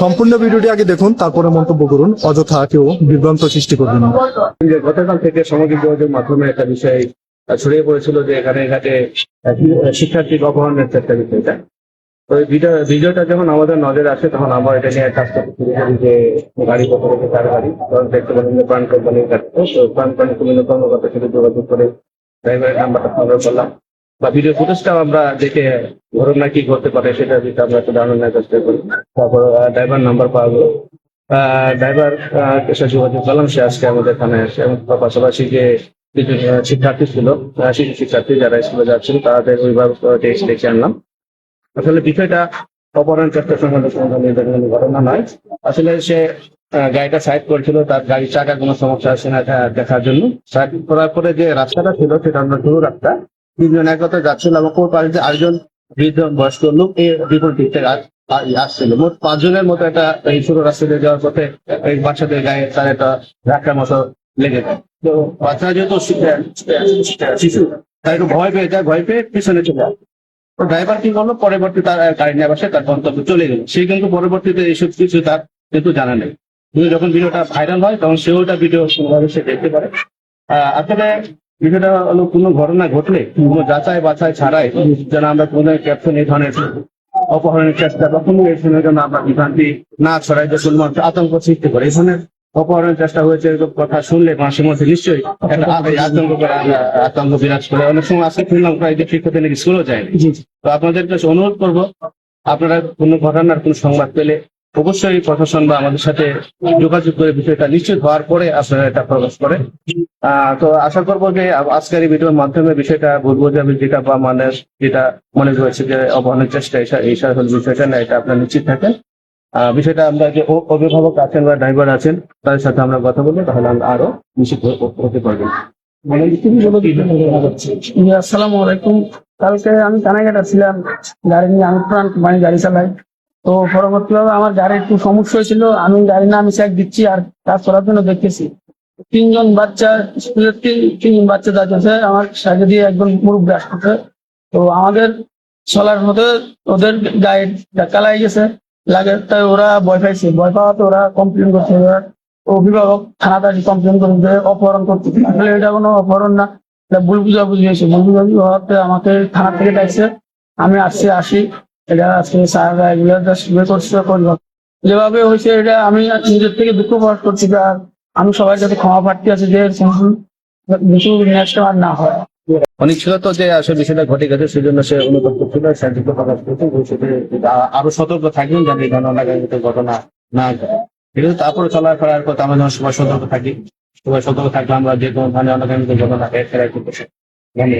সম্পূর্ণ ভিডিওটি আগে দেখুন, তারপরে মন্তব্য করুন, অযথা কেউ বিভ্রান্ত সৃষ্টি করবেন না। গতকাল থেকে সামাজিক যোগাযোগ মাধ্যমে একটা বিষয় ছড়িয়ে পড়েছিল যে এখানে ঘাটে শিক্ষার্থী অপহরণের চেষ্টা বিষয়টা। তো এই ভিডিওটা যখন আমাদের নজরে আসে তখন আমরা এটা নিয়ে কাজ করতে শুরু করি যে গাড়ি কত রয়েছে কার গাড়ি, কারণ দেখতে পারেন যে প্রাণ কোম্পানির কাছে। তো প্রাণ কোম্পানির কর্মকর্তার সাথে যোগাযোগ করে ড্রাইভারের নাম্বারটা সংগ্রহ করলাম বা ভিডিও ফুটেজটাও আমরা দেখে ঘটনা কি ঘটতে পারে সেটা দিতে আমরা একটু ধারণা নেওয়ার চেষ্টা করি। তারপর ড্রাইভার নাম্বার পাওয়া গেল, ড্রাইভার সাথে যোগাযোগ করলাম, সে আজকে আমাদের এখানে আসে এবং পাশাপাশি যে কিছু শিক্ষার্থী ছিল, শিশু শিক্ষার্থী যারা স্কুলে যাচ্ছিল তাদের অভিভাবক ডেকে আনলাম। আসলে বিষয়টা অপহরণ চেষ্টা সংক্রান্ত ঘটনা নয়। আসলে সে গাড়িটা সাইড করেছিল, তার গাড়ির চাকা কোনো সমস্যা আছে না দেখার জন্য। সাইড করার পরে যে রাস্তাটা ছিল সেটা আমরা সরু রাস্তা, তিনজন একসাথে যাচ্ছিল এবং ওর পাশে যে আরেকজন বৃদ্ধ বয়স্ক লোক এই বিপরীত দিক থেকে আসছিল। মোট 5 জনের মতো একটা এই সরু রাস্তা দিয়ে যাওয়ার পথে এই বাচ্চাদের গায়ে তার একটা ধাক্কার মতো লেগে যায়। তো বাচ্চারা যেহেতু শিশু, তাই একটু ভয় পেয়ে যায়, ভয় পেয়ে পিছনে চলে আসে। তো ড্রাইভার কি করলো, পরবর্তী তার গাড়ি নিয়ে বসে তার গন্তব্যে চলে গেল। সে কিন্তু পরবর্তীতে এইসব কিছু তার কিন্তু জানা নেই। কিন্তু যখন ভিডিওটা ভাইরাল হয় তখন সেও ওটা ভিডিও কোনোভাবে সে দেখতে পারে। আসলে বিষয়টা হলো কোনো ঘটনা ঘটলে কোনো যাচাই বাছাই ছাড়াই যেন আমরা কোনো ক্যাপশন এই ধরনের অপহরণের চেষ্টা বা কোনো এর জন্য আমরা বিভ্রান্তি না ছড়াই, যে কোনো মানুষ আতঙ্ক সৃষ্টি করে। এই ধরনের অপহরণের চেষ্টা হয়েছে এরকম কথা শুনলে মানুষের মধ্যে নিশ্চয়ই একটা আতঙ্ক বিরাজ করে। অনেক সময় আজকে শুনলাম প্রায় যে শিক্ষার্থী নাকি স্কুলও যায়। তো আপনাদের কাছে অনুরোধ করবো, আপনারা কোনো ঘটনার কোনো সংবাদ পেলে অবশ্যই প্রশাসন বা আমাদের সাথে যোগাযোগ করে বিষয়টা নিশ্চিত হওয়ার পরে আপনারা এটা প্রকাশ করে। তো আশা করবো যে আজকের এই ভিডিওর মাধ্যমে বিষয়টা বলবো যে আমি যেটা বা মানে যেটা মনে হয়েছে যে অপহরণের চেষ্টা এই বিষয়টা না, এটা আপনারা নিশ্চিত থাকেন। বিষয়টা আমরা যে অভিভাবক আছেন বা ড্রাইভার আছেন তাদের সাথে আমরা কথা বলবো, তাহলে আমরা আরো নিশ্চিত হতে পারবেন। আসসালামু আলাইকুম। কালকে আমি কানাঘাটা ছিলাম, গাড়ি নিয়ে, আমি প্রাণ কোম্পানি গাড়ি চালাই। তো পরবর্তীভাবে আমার গাড়ির একটু সমস্যা হয়েছিল, আমি গাড়ি না আমি চেক দিচ্ছি আর কাজ করার জন্য দেখতেছি 3জন বাচ্চা, স্কুলের 3জন বাচ্চা যাচ্ছে, আমার সাইডে দিয়ে একজন মুরব্বী আসতেছে। তো আমাদের চলার মধ্যে ওদের গায়ে ধাক্কা লাগে গেছে, লাগে তাই ওরা ভয় পাইছে, ভয় পাওয়াতে ওরা কমপ্লেন করছে। ওরা অভিভাবক থানাতে কমপ্লেন করে যে অপহরণ করতে, আসলে এটা কোনো অপহরণ না, এটা ভুল বুঝাবুঝি হয়েছে। ভুল বুঝাবুঝি হওয়াতে আমাকে থানা থেকে ডাকছে, আমি আসি। এটা আজকে স্যাররা এগুলো করছে, যেভাবে হয়েছে এটা আমি নিজের থেকে দুঃখ প্রকাশ করছি। আর আমি সবার কাছে ক্ষমা প্রার্থী আছি যে কিছু নেক্সট আর না হয়। অনেক ছিল তো যে আসলে বিষয়টা ঘটে গেছে, সেই জন্য সে অনুভব করছিল, সাহায্য প্রকাশ করছে, ভবিষ্যতে আরো সতর্ক থাকবেন যাতে এই ধরনের ঘটনা না ঘটে। কিন্তু তারপরে চলার ফেরার পর আমরা যখন সবাই সতর্ক থাকি, সবাই সতর্ক থাকলে আমরা যে কোনো ধরনের অনাকাঙ্ক্ষিত ঘটনা ফেরাই করতে পারি।